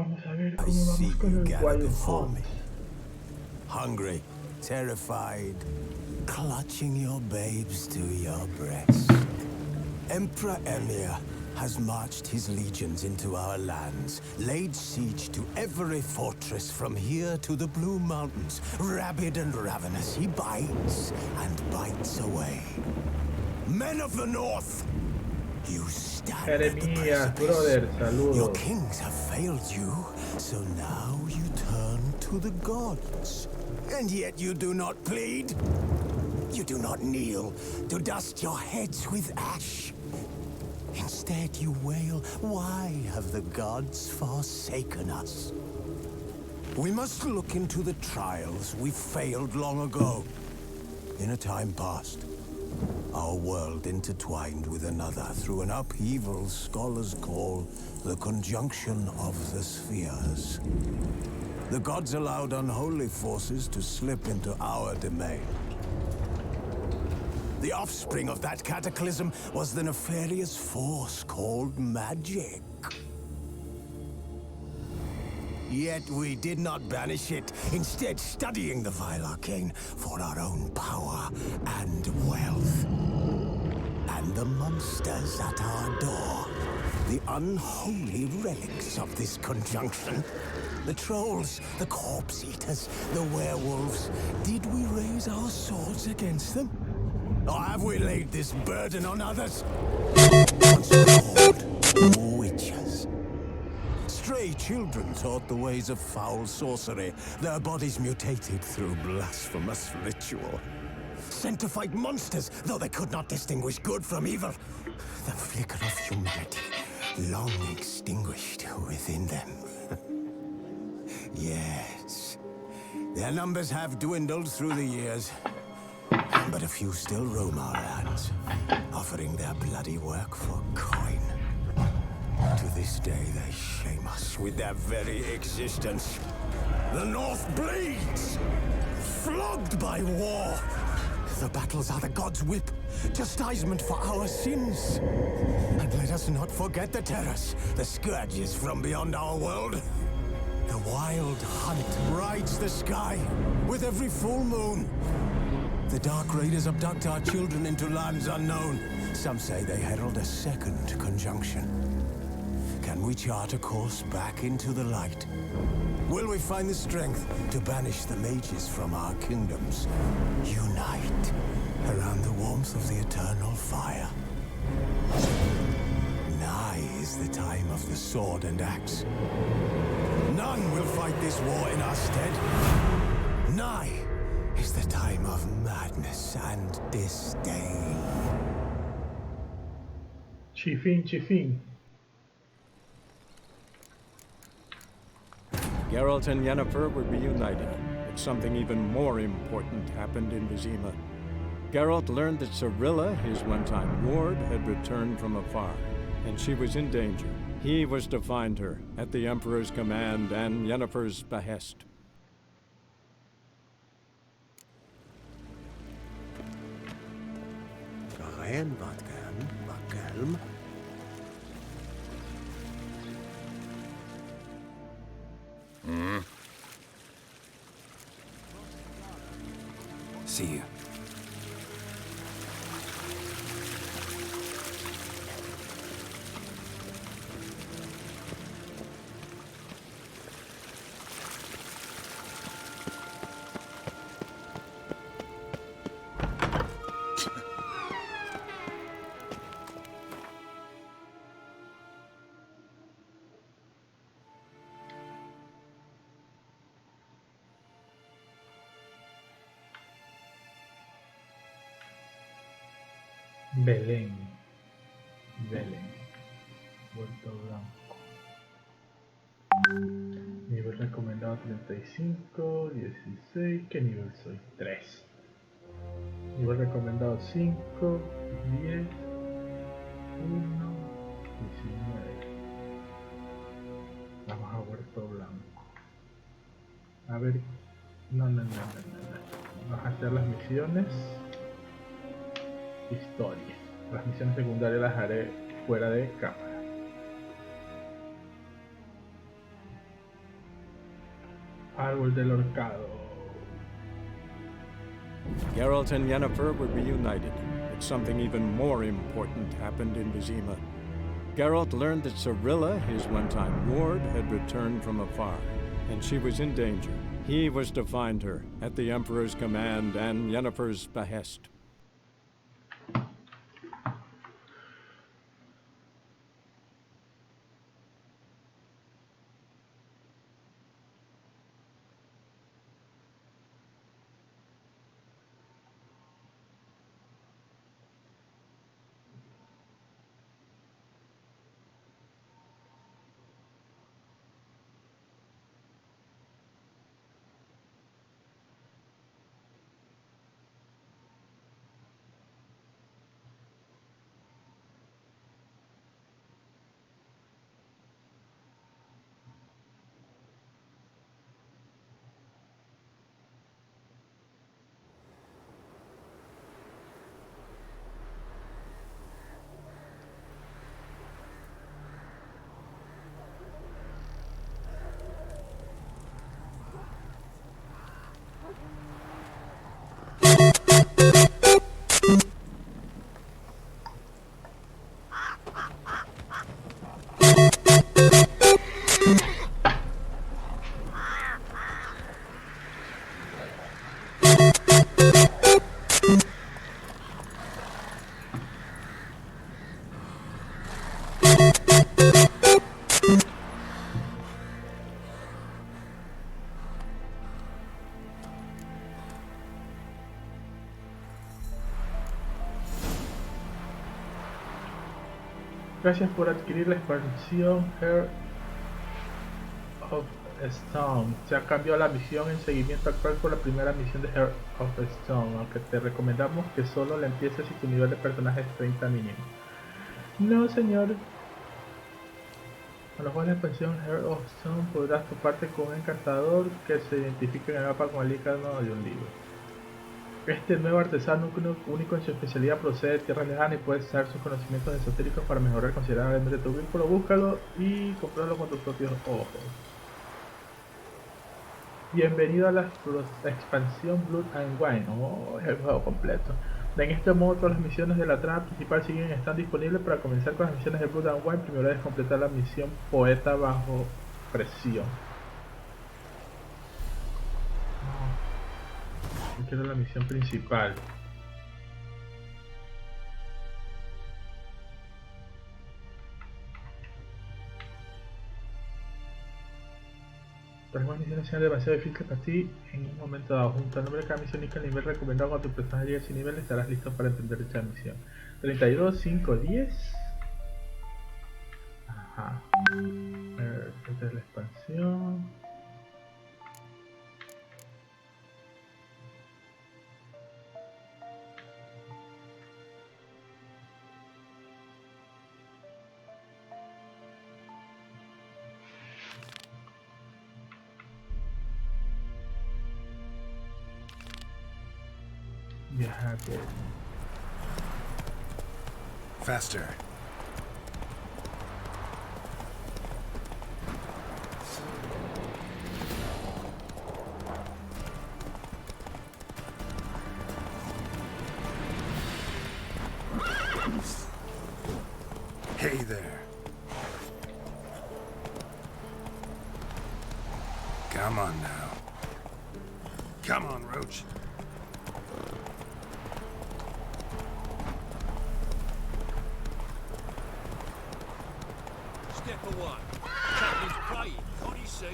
Vamos a ver I cómo see vamos con you el gather Wild before Hunt. me. Hungry, terrified, clutching your babes to your breast. Emperor Emir has marched his legions into our lands, laid siege to every fortress from here to the Blue Mountains. Rabid and ravenous, he bites and bites away. Men of the North, you stand at the Jeremías, precipice. brother, Your saludos. kings have failed you, so now you turn to the gods. And yet you do not plead. You do not kneel to dust your heads with ash. Instead you wail, why have the gods forsaken us? We must look into the trials we failed long ago. In a time past, our world intertwined with another through an upheaval scholars call the conjunction of the spheres. The gods allowed unholy forces to slip into our domain. The offspring of that cataclysm was the nefarious force called magic. Yet we did not banish it, instead studying the vile arcane for our own power and wealth. And the monsters at our door, the unholy relics of this conjunction. The trolls, the corpse eaters, the werewolves. Did we raise our swords against them? Or have we laid this burden on others? Once called witches. Stray children taught the ways of foul sorcery, their bodies mutated through blasphemous ritual. Sent to fight monsters, though they could not distinguish good from evil. The flicker of humanity, long extinguished within them. Yes, their numbers have dwindled through the years. But a few still roam our lands, offering their bloody work for coin. To this day, they shame us with their very existence. The North bleeds, flogged by war. The battles are the gods' whip, chastisement for our sins. And let us not forget the terrors, the scourges from beyond our world. The wild hunt rides the sky with every full moon. The Dark Raiders abduct our children into lands unknown. Some say they herald a second conjunction. Can we chart a course back into the light? Will we find the strength to banish the mages from our kingdoms? Unite around the warmth of the eternal fire. Nigh is the time of the sword and axe. None will fight this war in our stead. Nigh is the time of madness and disdain. Chifín, chifín. Geralt and Yennefer were reunited, but something even more important happened in Vizima. Geralt learned that Cirilla, his one-time ward, had returned from afar, and she was in danger. He was to find her, at the Emperor's command and Yennefer's behest. See you. Belén. Belén. Vuelto blanco. Nivel recomendado 35, 16. ¿Qué nivel soy? 3. Nivel recomendado 5, 10, 1, 19. Vamos a Huerto Blanco. A ver. No. Vamos a hacer las misiones. Historia. Las misiones secundarias las haré fuera de cámara. Árbol del horcado. Geralt and Yennefer were reunited, but something even more important happened in Vizima. Geralt learned that Cirilla, his one-time ward, had returned from afar, and she was in danger. He was to find her, at the Emperor's command and Yennefer's behest. Gracias por adquirir la expansión Heart of Stone. Se ha cambiado la misión en seguimiento actual por la primera misión de Heart of Stone, aunque te recomendamos que solo la empieces si tu nivel de personaje es 30 mínimo. No, señor. A lo mejor la expansión Heart of Stone podrás toparte con un encantador que se identifica en el mapa con el icono de un libro. Este nuevo artesano único en su especialidad procede de tierra lejana y puede usar sus conocimientos esotéricos para mejorar considerablemente tu vínculo. Búscalo y comprarlo con tus propios ojos. Bienvenido a la expansión Blood and Wine. Oh, es el juego completo. En este modo todas las misiones de la trama principal están disponibles. Para comenzar con las misiones de Blood and Wine, primero debes completar la misión Poeta bajo presión. Yo quiero la misión principal. Las demás misiones sean demasiado difíciles para ti en un momento dado. Junto al nombre de cada misión y el nivel recomendado cuando tu personaje llegue a ese nivel, estarás listo para entender dicha misión. 32, 5, 10. Ajá. Esta es la expansión. Viajar. Faster. Hey there. Come on now. Come on, Roach. Step away. Captain's praying, can't you see?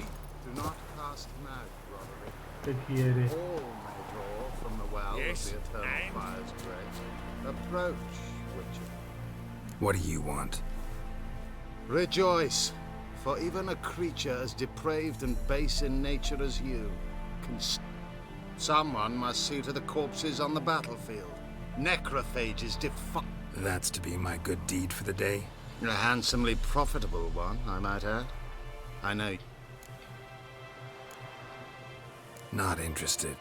Do not cast him out, Roderick. ¿Qué quiere? All may draw from the well Yes, of the eternal and? fire's grace. Approach, Witcher. What do you want? Rejoice, for even a creature as depraved and base in nature as you can. Someone must see to the corpses on the battlefield. Necrophages defy. That's to be my good deed for the day? A handsomely profitable one, I might add. I know. Not interested.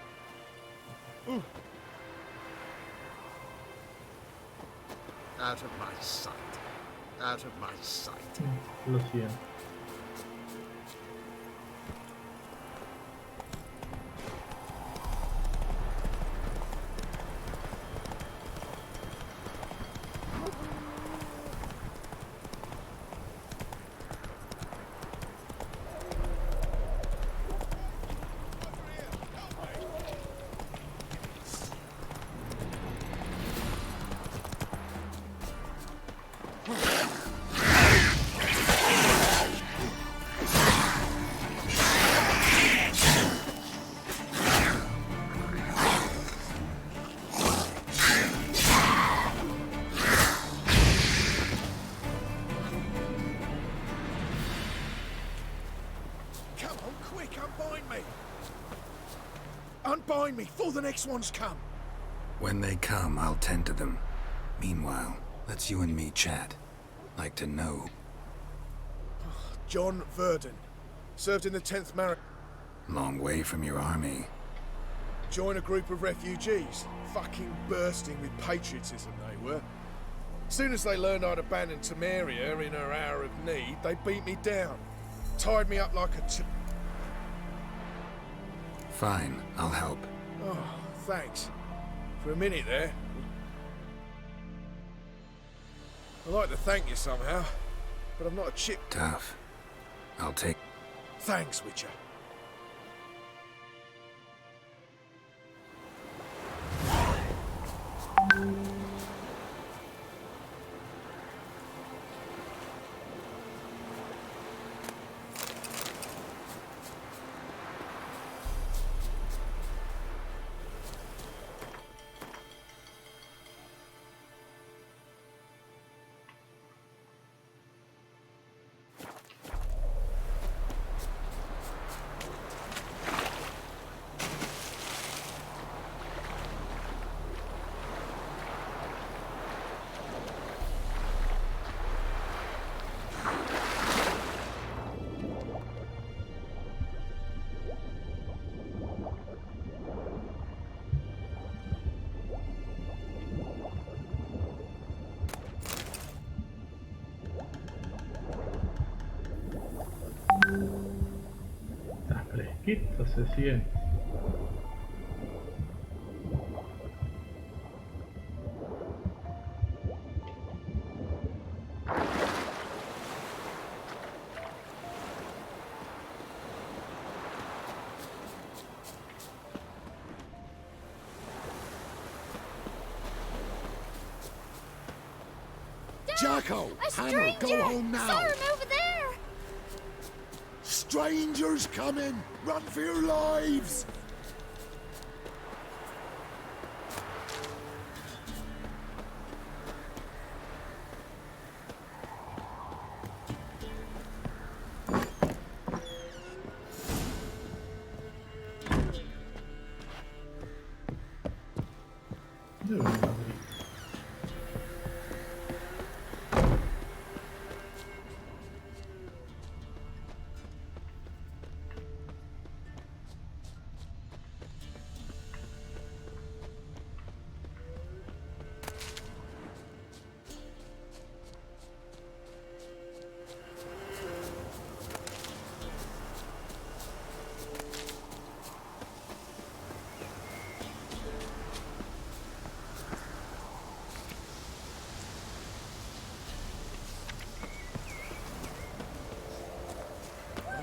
Out of my sight. Out of my sight. Lo siento. quick, unbind me! Unbind me, before the next ones come! When they come, I'll tend to them. Meanwhile, let's you and me chat. Like to know. John Verdon. Served in the 10th Mar... Long way from your army. Join a group of refugees. Fucking bursting with patriotism, they were. Soon as they learned I'd abandoned Temeria in her hour of need, they beat me down. Tied me up like a Fine, I'll help. Oh, thanks. For a minute there. I'd like to thank you somehow, but I'm not a chip. Tough. I'll take... Thanks, Witcher. Está fresquito, se siente. Jacko! A Hammer, stranger! go home now! Saw him over there! Strangers coming! Run for your lives!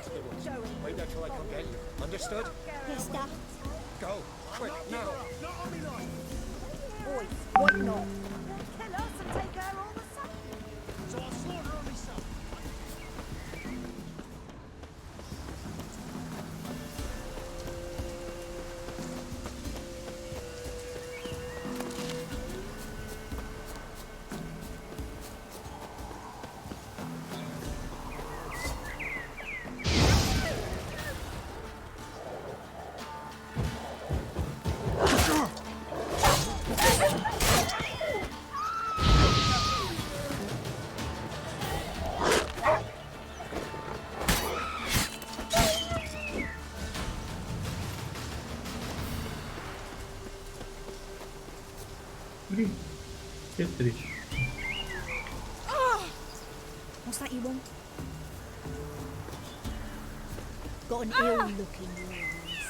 Debe abrir. Wait until I come get you. Understood? Yes, Dad. Go. Quick, now. Boys, what not? Kill us and take her all the same. So I'll slaughter her myself. Qué triste. What's that you want? Got an ill look in your eyes.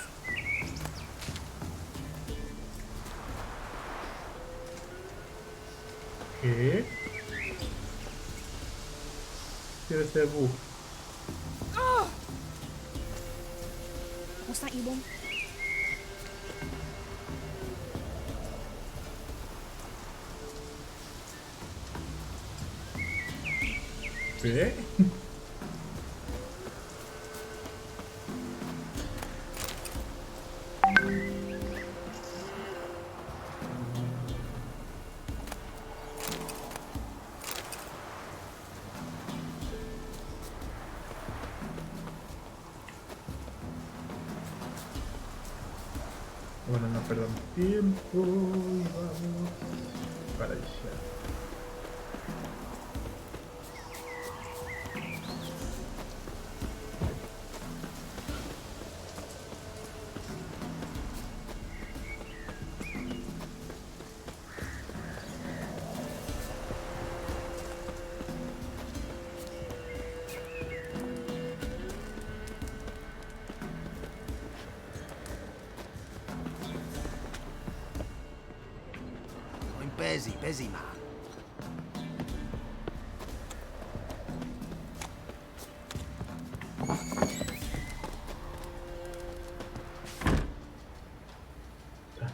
¿Qué? Quiero ese bug. What's that you want? ¿Qué? Bueno, no perdamos tiempo y vamos para allá. I'm busy, man.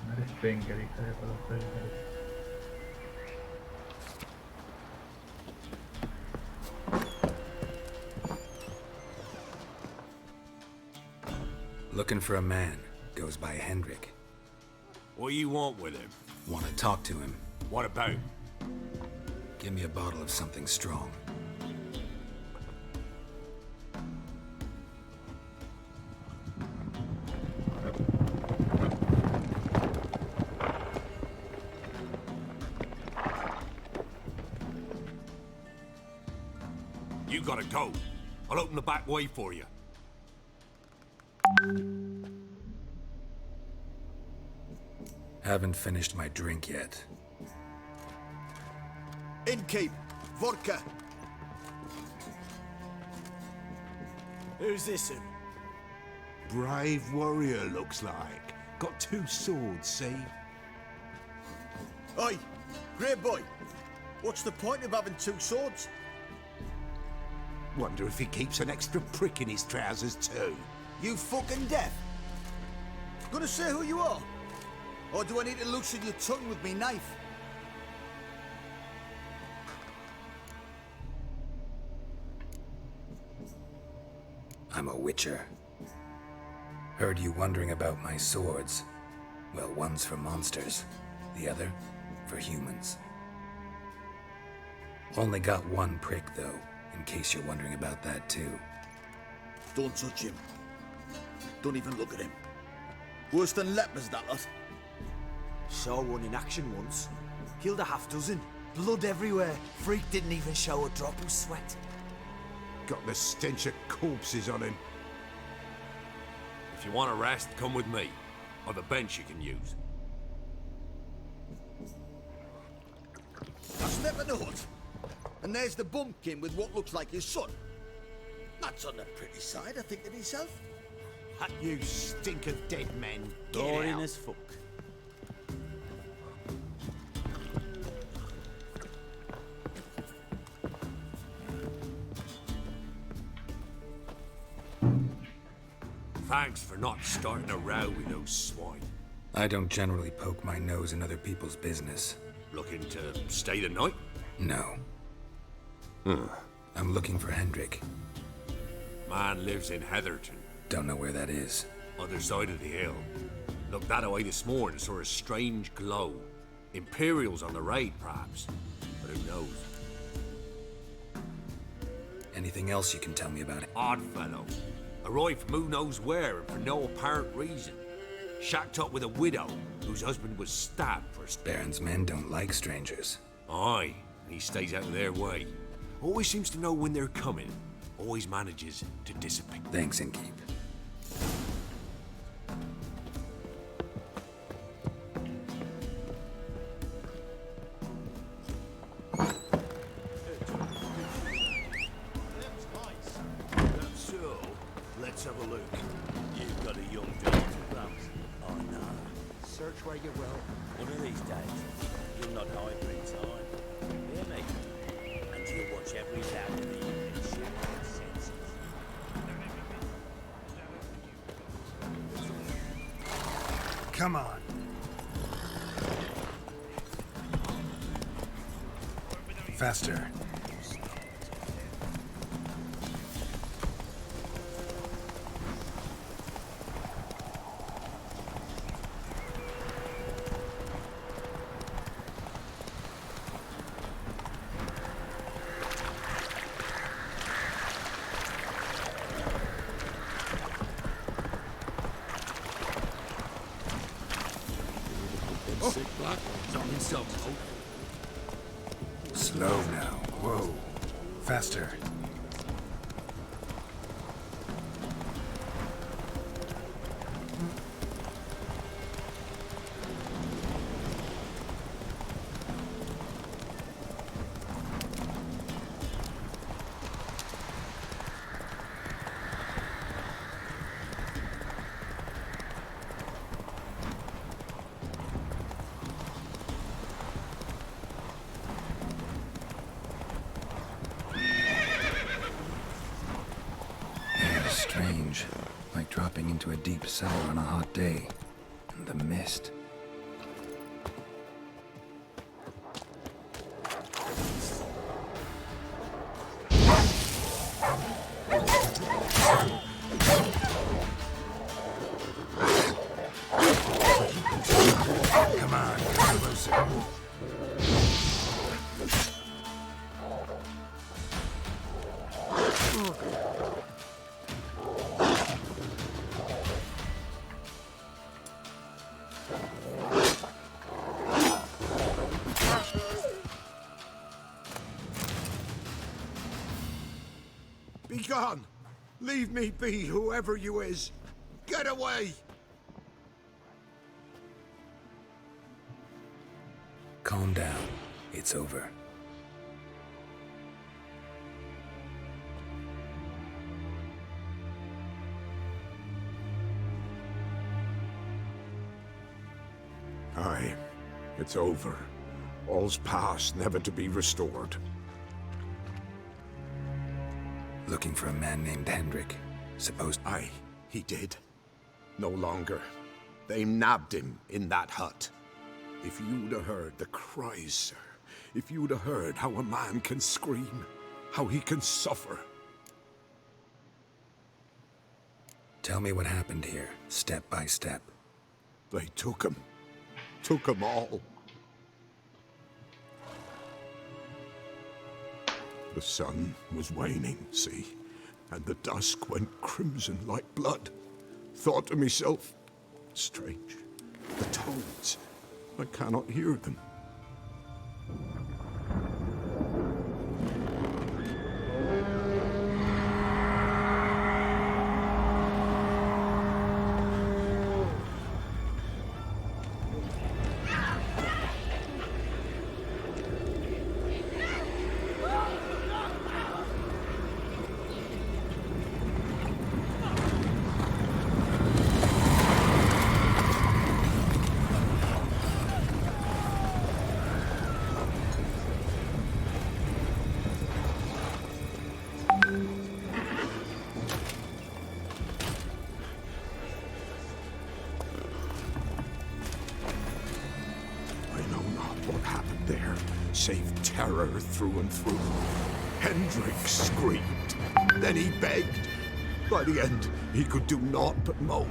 Madre Stenger, hija de todos los Stenger. Looking for a man. Goes by Hendrik. What do you want with him? Want to talk to him. What about? Give me a bottle of something strong. You gotta go. I'll open the back way for you. Haven't finished my drink yet. Innkeep, vodka. Who's this? Brave warrior, looks like. Got 2 swords, see? Oi, great boy. What's the point of having 2 swords? Wonder if he keeps an extra prick in his trousers too. You fucking deaf? Gonna say who you are? Or do I need to loosen your tongue with me knife? I'm a witcher. Heard you wondering about my swords. Well, one's for monsters, the other for humans. Only got 1 prick, though, in case you're wondering about that, too. Don't touch him. Don't even look at him. Worse than lepers, that lot. Saw one in action once. Killed a half dozen. Blood everywhere. Freak didn't even show a drop of sweat. Got the stench of corpses on him. If you want a rest, come with me. Or the bench you can use. I step in the hut, and there's the bumpkin with what looks like his son. That's on the pretty side, I think to myself. You stink of dead men. Get Boring out. as fuck. Thanks for not starting a row with those swine. I don't generally poke my nose in other people's business. Looking to stay the night? No. I'm looking for Hendrik. Man lives in Heatherton, Don't know where that is. other side of the hill. Looked that away this morning, saw a strange glow. Imperials on the raid, perhaps. But who knows? Anything else you can tell me about it? Odd fellow. Arrived from who knows where and for no apparent reason. Shacked up with a widow whose husband was stabbed for Baron's men don't like strangers. Aye, he stays out of their way. Always seems to know when they're coming. Always manages to dissipate. Thanks, Innkeep. So, let's have a look. You've got a young daughter, perhaps. Oh no. Search where you will. One of these days, you'll not hide for in time. Hear me? And you'll watch every lad in the evening shit their senses. Come on. Faster. sick black ones on himself, Slow now. Whoa. Faster. Strange. Like dropping into a deep cellar on a hot day. And the mist. Come on, get closer. Be gone! Leave me be, whoever you is! Get away! Calm down. It's over. Aye, it's over. All's past, never to be restored. Looking for a man named Hendrik. Suppose... Aye, he did. No longer. They nabbed him in that hut. If you'd have heard the cries, sir. If you'd have heard how a man can scream. How he can suffer. Tell me what happened here, step by step. They took him. Took them all. The sun was waning, see, and the dusk went crimson like blood. Thought to myself, strange, the toads, I cannot hear them. Save terror through and through. Hendrik screamed. Then he begged. By the end, he could do naught but moan.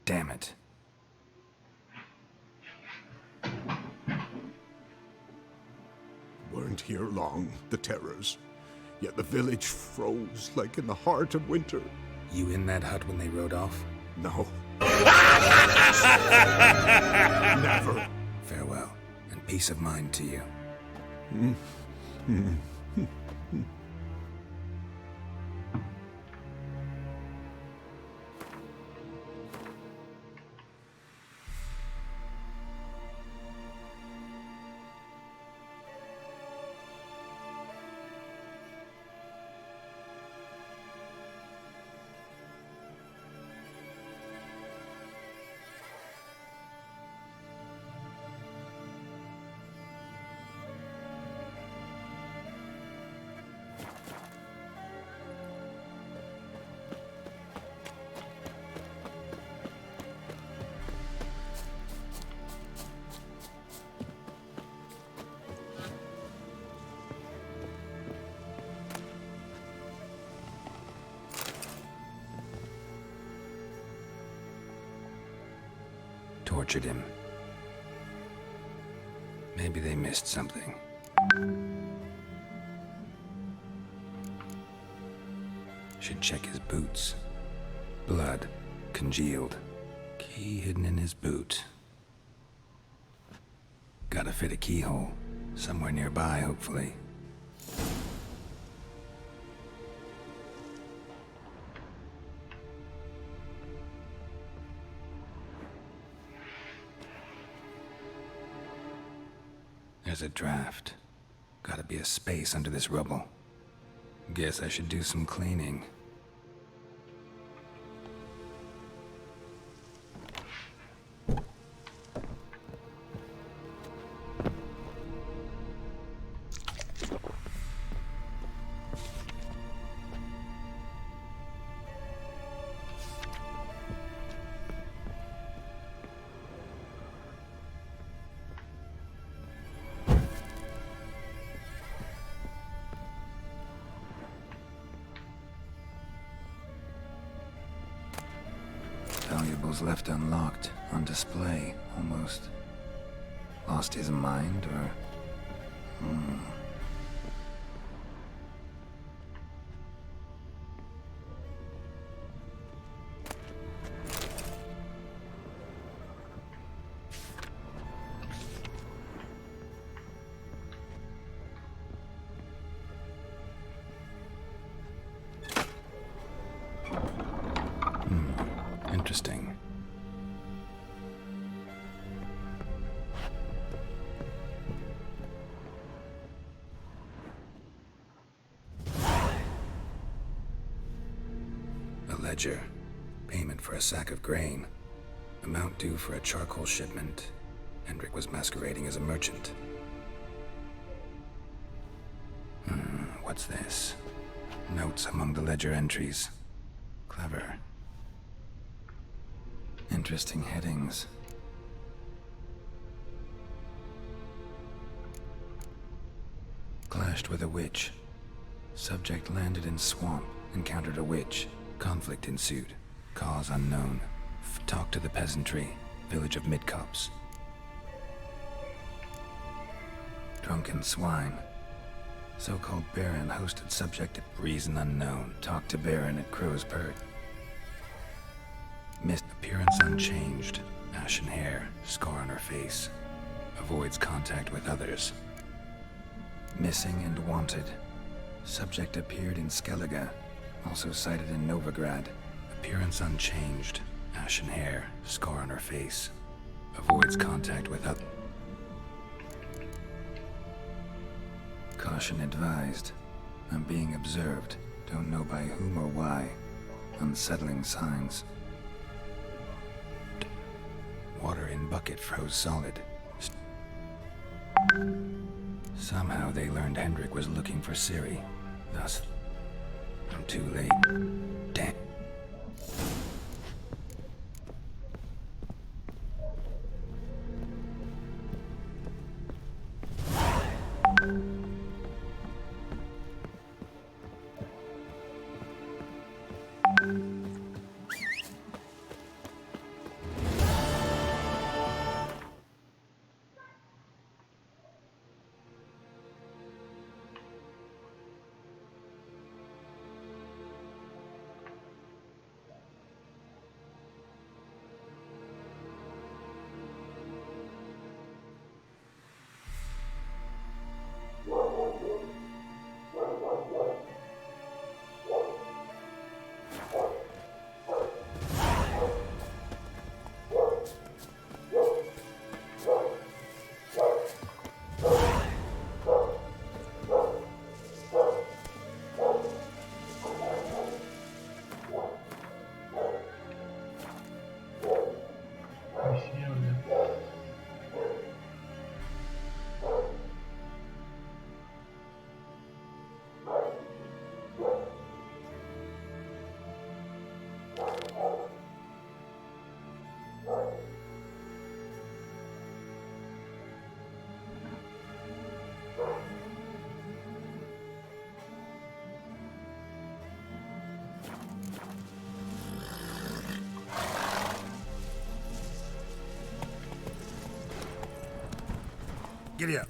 Damn it. Weren't here long, the terrors. Yet the village froze like in the heart of winter. You in that hut when they rode off? No. Never. Farewell, and peace of mind to you. tortured him. Maybe they missed something. Should check his boots. Blood, congealed. Key hidden in his boot. Gotta fit a keyhole. Somewhere nearby, hopefully. There's a draft. Gotta be a space under this rubble. Guess I should do some cleaning. Valuables left unlocked, on display, almost. Lost his mind, or... Interesting. A ledger. Payment for a sack of grain. Amount due for a charcoal shipment. Hendrik was masquerading as a merchant. What's this? Notes among the ledger entries. Clever. Interesting headings. Clashed with a witch. Subject landed in swamp, encountered a witch. Conflict ensued. Cause unknown. Talk to the peasantry. Village of Midcops. Drunken swine. So-called Baron hosted subject at reason unknown. Talk to Baron at Crow's Perch. Missed appearance unchanged. Ashen hair, scar on her face. Avoids contact with others. Missing and wanted. Subject appeared in Skellige. Also sighted in Novigrad. Appearance unchanged. Ashen hair, scar on her face. Avoids contact with others. Caution advised. I'm being observed. Don't know by whom or why. Unsettling signs. Water in bucket froze solid. Somehow they learned Hendrik was looking for Ciri. Thus, I'm too late. Damn. Giddy up.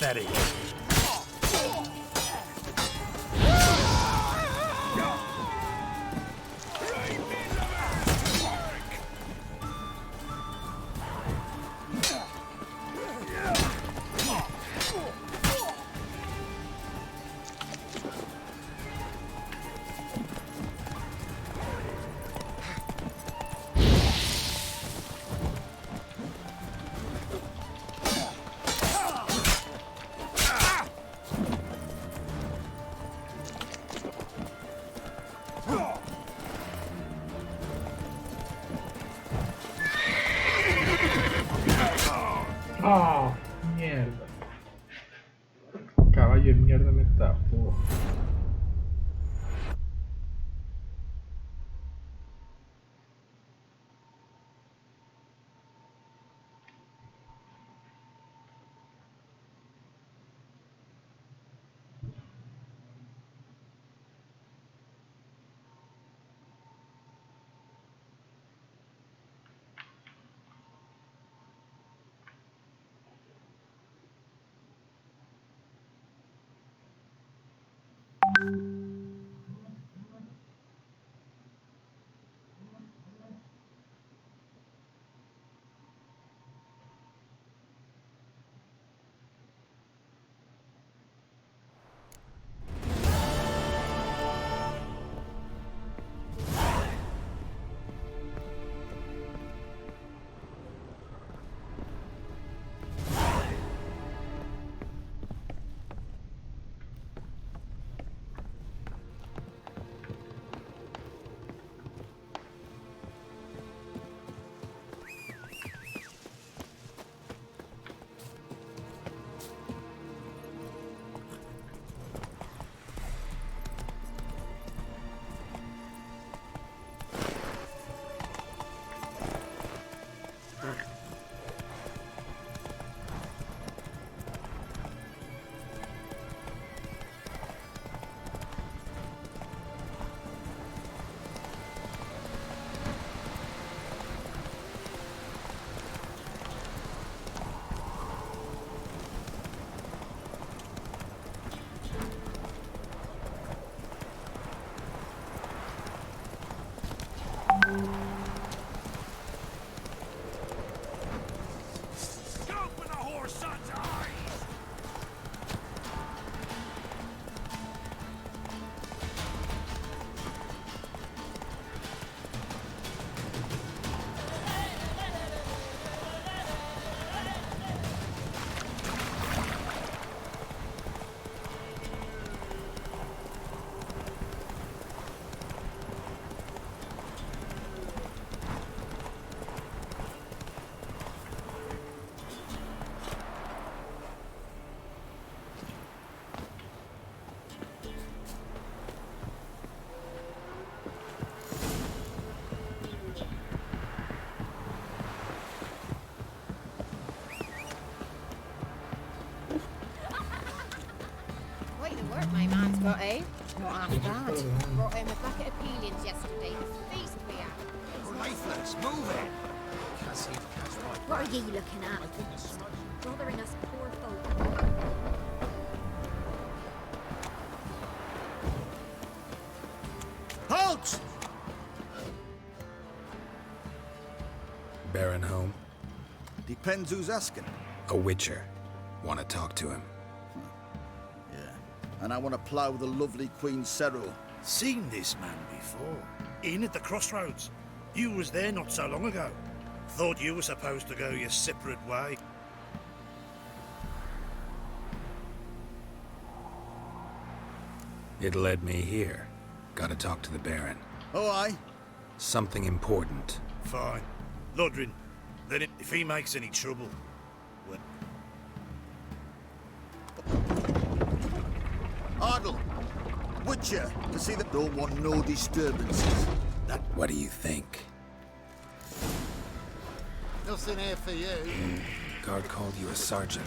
Pathetic. ¡Oh! Mierda. Caballo de mierda me tapó. My man's got, eh? Not half bad. Brought him a bucket of peelings yesterday. The feast we had. You're lifeless. What are ye looking at? Bothering us poor folk. Halt! Baron home? Depends who's asking. A witcher. Want to talk to him. Yeah. And I want to plough the lovely Queen Cyril. Seen this man before. In at the crossroads. You was there not so long ago. Thought you were supposed to go your separate way. It led me here. Gotta talk to the Baron. Oh, aye? Something important. Fine. Lodrin, then if he makes any trouble, well... Ardle! Witcher, to see that don't want no disturbances. That... What do you think? Nothing here for you. Guard called you a sergeant.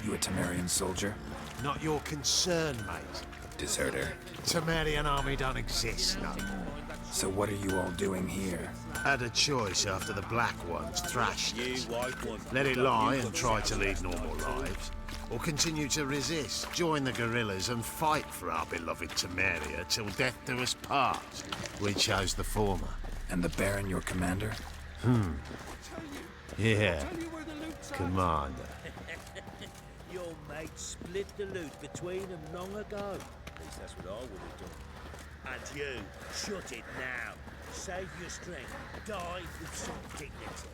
You a Temerian soldier? Not your concern, mate. Deserter. Temerian army don't exist no more. So what are you all doing here? Had a choice after the Black Ones thrashed You us. white one. Let it lie and try to lead normal lives, or continue to resist, join the guerrillas and fight for our beloved Temeria till death do us part. We chose the former. And the Baron your commander? Yeah, Commander. Your mate split the loot between them long ago. At least that's what I would have done. And you, shut it now. Save your strength. Die with some dignity.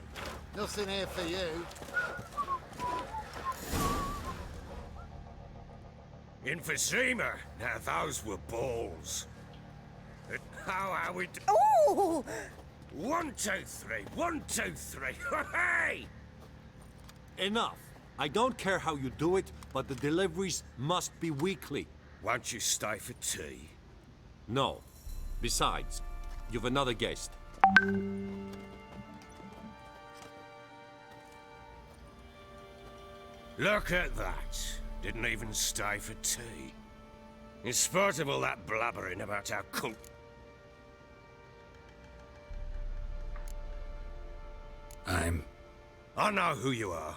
Nothing here for you. In Vizima, now those were balls. But how are we do? Ooh! 1, 2, 3, 1, 2, 3, hey! Enough. I don't care how you do it, but the deliveries must be weekly. Won't you stay for tea? No. Besides, you've another guest. Look at that. Didn't even stay for tea. In spite of all that blabbering about our cult... I know who you are.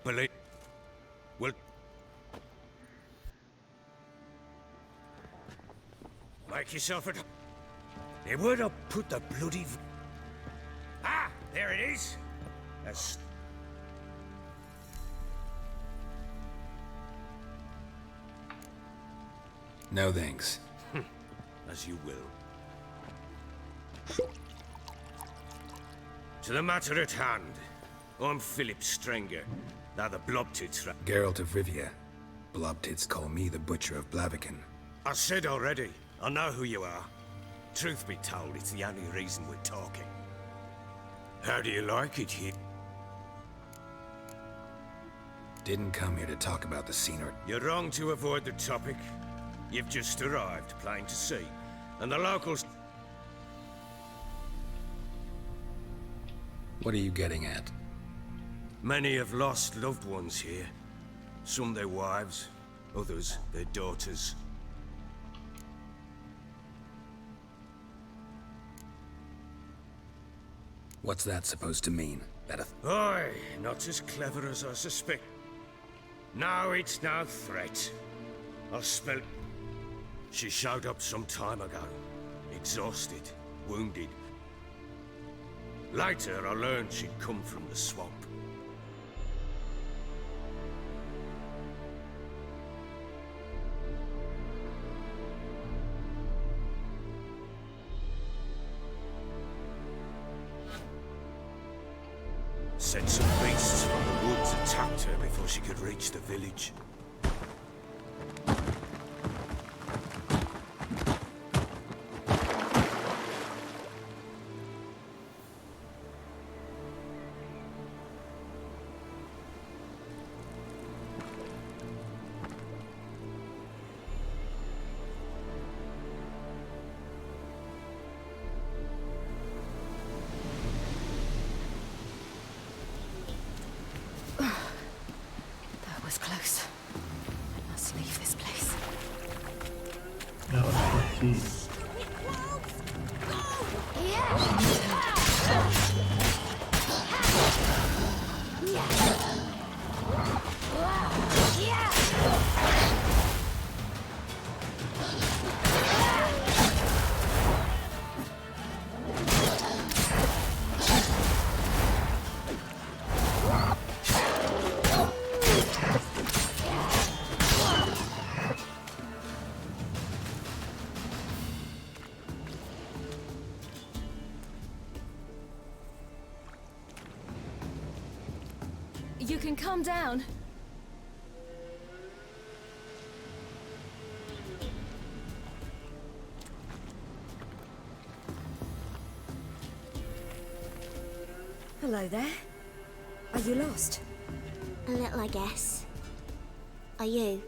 Believe... Well... Make yourself at... It would have put the bloody... Ah! There it is! That's... No thanks. As you will. To the matter at hand. I'm Philip Strenger. Now the Blobtits... Geralt of Rivia. Blobtits call me the Butcher of Blaviken. I said already. I know who you are. Truth be told, it's the only reason we're talking. How do you like it here? Didn't come here to talk about the scenery. You're wrong to avoid the topic. You've just arrived, plain to see. And the locals... What are you getting at? Many have lost loved ones here. Some their wives, others their daughters. What's that supposed to mean? That Aye, not as clever as I suspect. No, it's no threat. I'll spell... She showed up some time ago. Exhausted, wounded. Later, I learned she'd come from the swamp. Said some beasts from the woods attacked her before she could reach the village. That was close. I must leave this place. Ahora sí. You can calm down. Hello there. Are you lost? A little, I guess. Are you?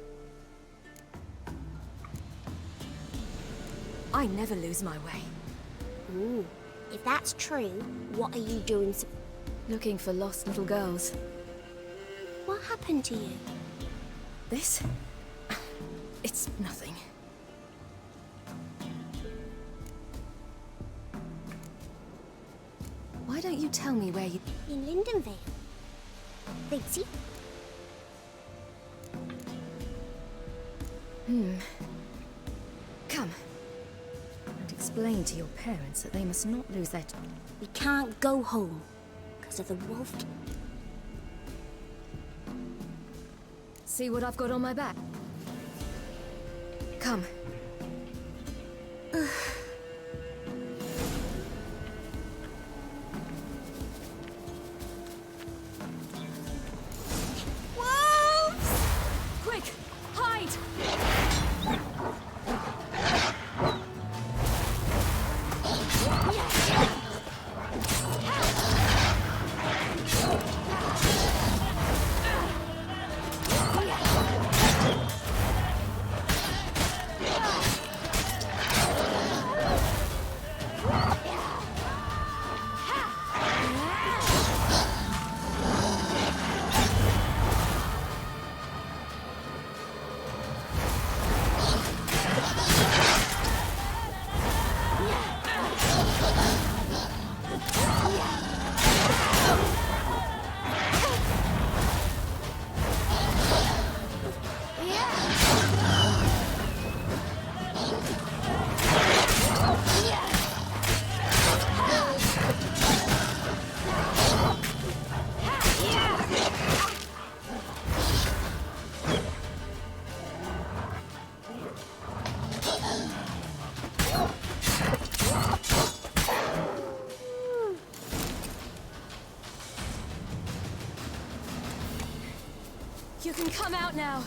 I never lose my way. Ooh. If that's true, what are you doing? Looking for lost little girls. What happened to you? This? It's nothing. Why don't you tell me where you... In Lindenvale. Fancy? Come. And explain to your parents that they must not lose their... We can't go home because of the wolf. See what I've got on my back? Come. Quick! Hide! You can come out now.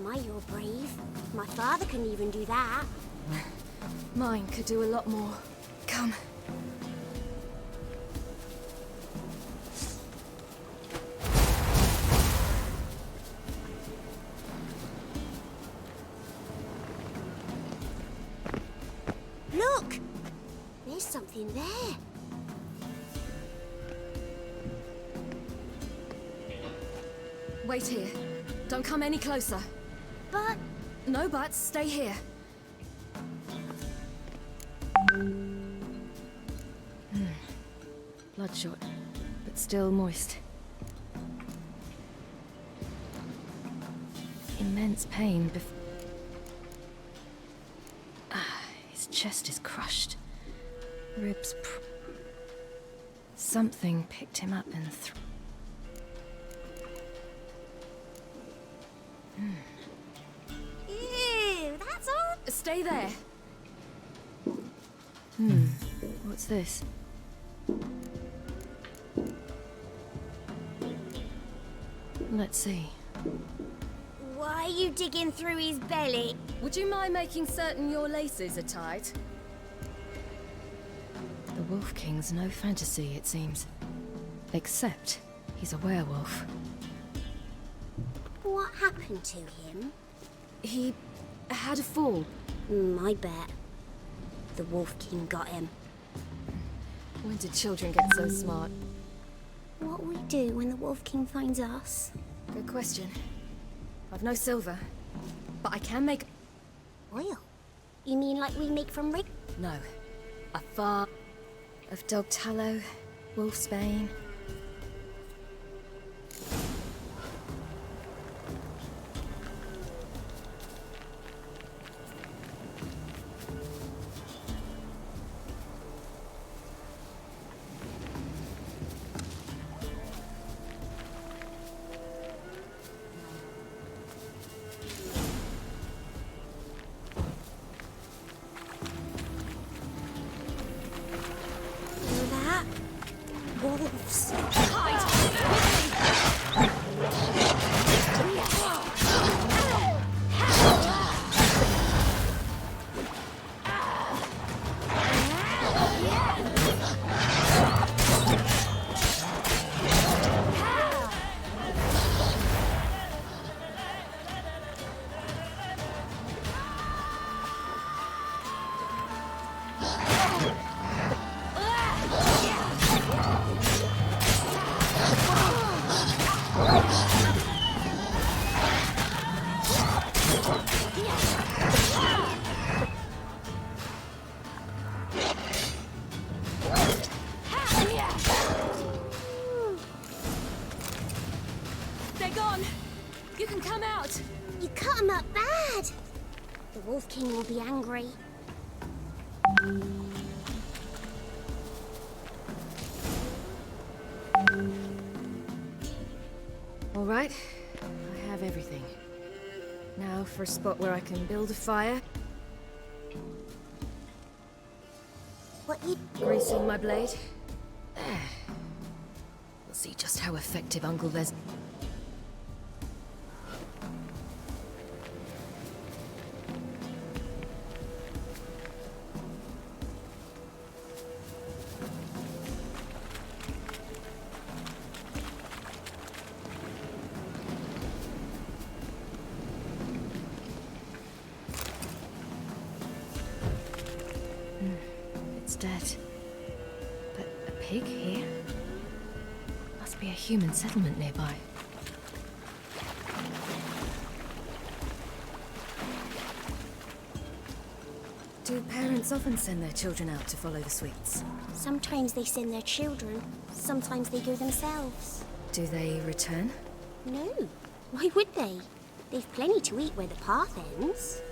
My, you're brave. My father couldn't even do that. Mine could do a lot more. Come. Look! There's something there. Wait here. Don't come any closer. But... No buts. Stay here. Bloodshot, but still moist. Immense pain his chest is crushed. Ribs Something picked him up and Ew, that's all. Stay there. What's this? Let's see. Why are you digging through his belly? Would you mind making certain your laces are tight? The Wolf King's no fantasy, it seems. Except he's a werewolf. What happened to him? He had a fall. I bet. The Wolf King got him. When did children get so smart? What will we do when the Wolf King finds us? Good question. I've no silver, but I can make... Oil? You mean like we make from rig? No. A farm of dog tallow, wolf's bane. Wolves. Hide! Wolf King will be angry. All right, I have everything. Now for a spot where I can build a fire. What you... Greasing my blade. There. We'll see just how effective Uncle Des... It's dead. But a pig here? Must be a human settlement nearby. Do parents often send their children out to follow the sweets? Sometimes they send their children. Sometimes they go themselves. Do they return? No. Why would they? They've plenty to eat where the path ends.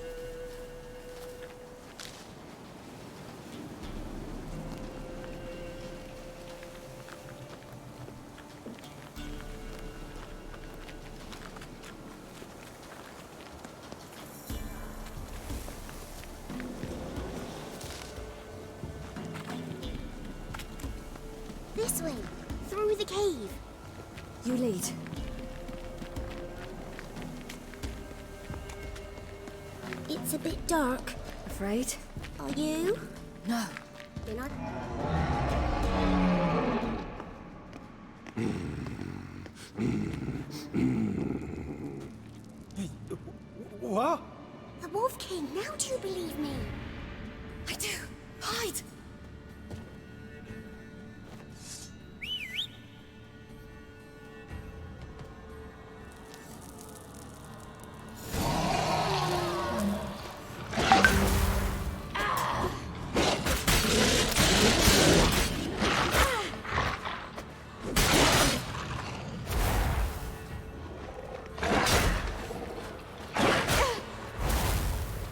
This way, through the cave. You lead. It's a bit dark. Afraid? Are you? No. Then I... What? The Wolf King, now do you believe me? I do. Hide!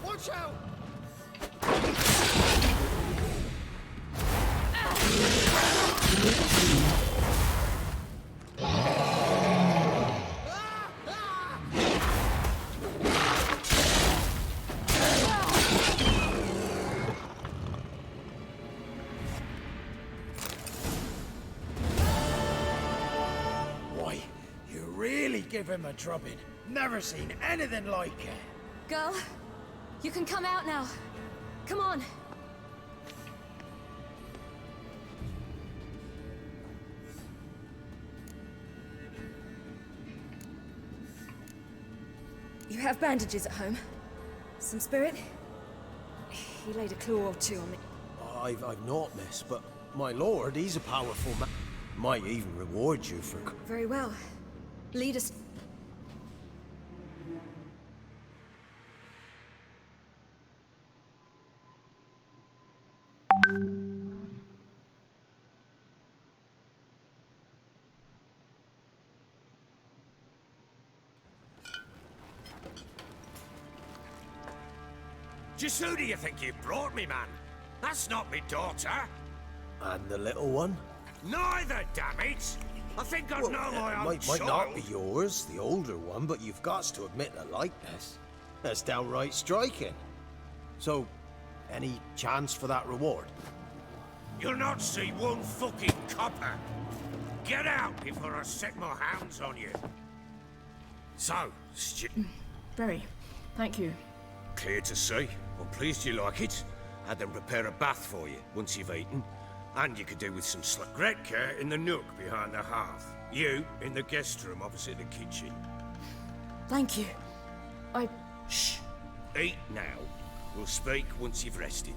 Watch out! Why, you really give him a drubbing. Never seen anything like it. Girl, you can come out now. Come on. You have bandages at home? Some spirit? He laid a claw or two on me. I've not, miss, but my lord, he's a powerful man. Might even reward you for... Very well. Lead us. Just who do you think you brought me, man? That's not me daughter. And the little one? Neither, damn it! I think I know my own Might not be yours, the older one, but you've got to admit the likeness. That's downright striking. So, any chance for that reward? You'll not see one fucking copper. Get out before I set my hands on you. So, Very. Thank you. clear to see. I'm pleased you like it. Had them prepare a bath for you once you've eaten. And you could do with some great care in the nook behind the hearth. You in the guest room opposite the kitchen. Thank you. Shh. Eat now. We'll speak once you've rested.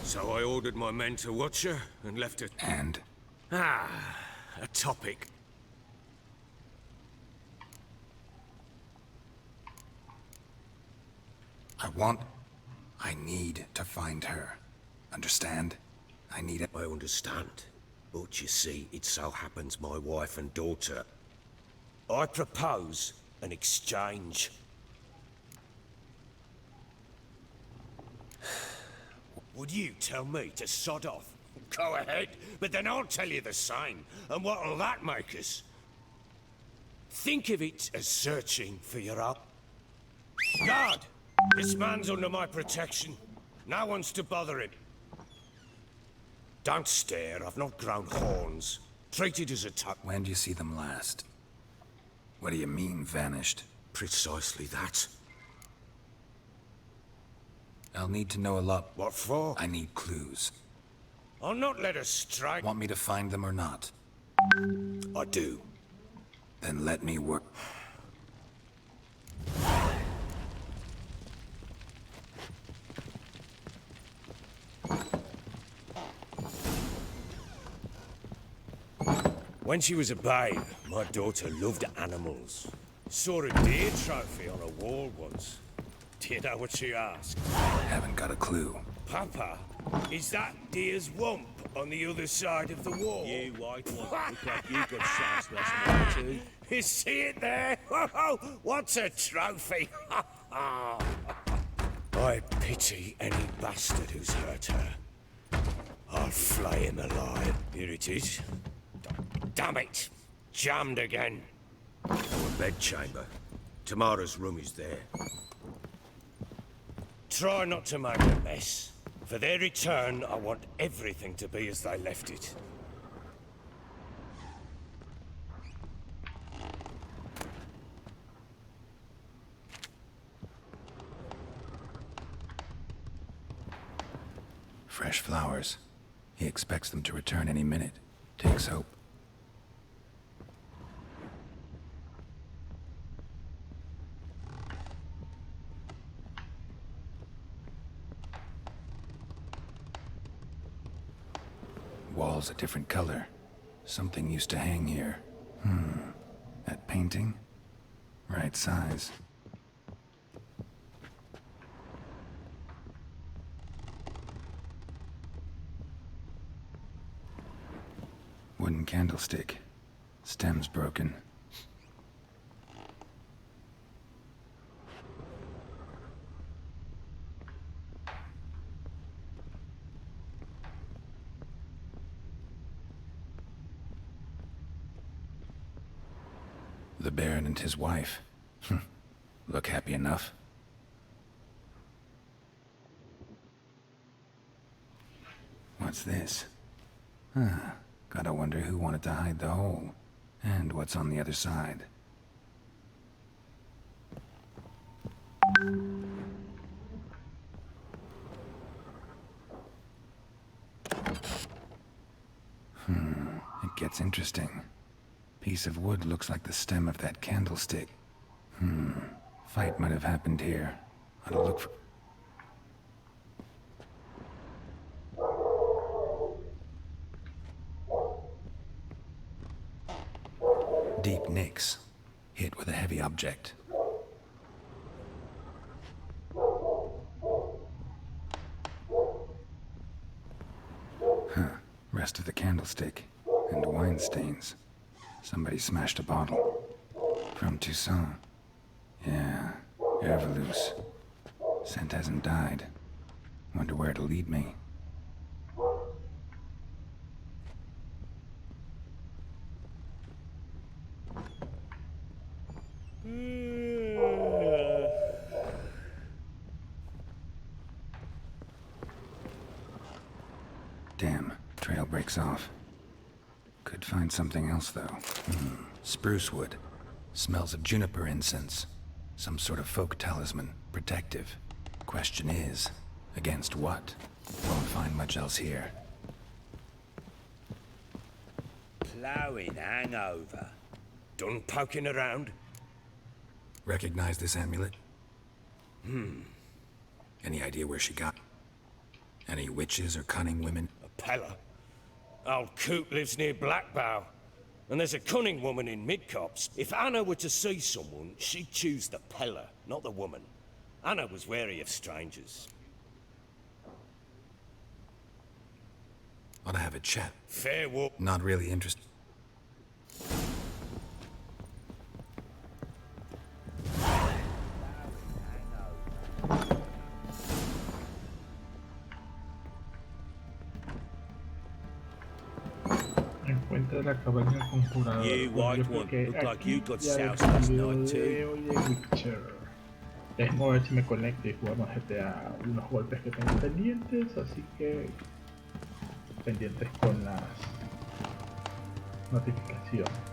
So I ordered my men to watch her and left her... And? A topic. I need to find her. Understand? I need it. I understand. But you see, it so happens my wife and daughter... I propose an exchange. Would you tell me to sod off? Go ahead, but then I'll tell you the same. And what'll that make us? Think of it as searching for your own. Guard! This man's under my protection. No one's to bother him. Don't stare, I've not grown horns. Treat it as a When do you see them last? What do you mean, vanished? Precisely that. I'll need to know a lot. What for? I need clues. I'll not let us strike. Want me to find them or not? I do. Then let me work. When she was a babe, my daughter loved animals. Saw a deer trophy on a wall once. Do you know what she asked? Haven't got a clue. Papa, is that deer's wump on the other side of the wall? You white one, look like you got chance lesson number 2. You see it there? Oh, what's a trophy? I pity any bastard who's hurt her. I'll flay him alive. Here it is. Damn it! Jammed again. Our bedchamber. Tamara's room is there. Try not to make a mess. For their return, I want everything to be as they left it. Fresh flowers. He expects them to return any minute. Takes hope. Walls a different color. Something used to hang here. That painting? Right size. Wooden candlestick. Stem's broken. The Baron and his wife. Look happy enough. What's this? Gotta wonder who wanted to hide the hole. And what's on the other side. It gets interesting. Piece of wood looks like the stem of that candlestick. Fight might have happened here. Ought to look for... Deep nicks. Hit with a heavy object. Rest of the candlestick. And wine stains. Somebody smashed a bottle. From Toussaint. Yeah, Herveloos. Scent hasn't died. Wonder where it'll lead me. Damn, trail breaks off. Could find something else, though. Spruce wood. Smells of juniper incense. Some sort of folk talisman. Protective. Question is, against what? Won't find much else here. Ploughing hangover. Done poking around? Recognize this amulet? Any idea where she got? Any witches or cunning women? A Pella. Old Coot lives near Blackbow. And there's a cunning woman in Midcopse. If Anna were to see someone, she'd choose the Pella, not the woman. Anna was wary of strangers. Ought to have a chat. Fair walk. Not really interested. Encuentra la cabaña del conjurador. You Bueno, yo white creo one, que look like aquí you got ya soused last el night too. video de Witcher. Déjame ver si me conecto y jugamos GTA, unos golpes que tengo pendientes, así que pendientes con las notificaciones.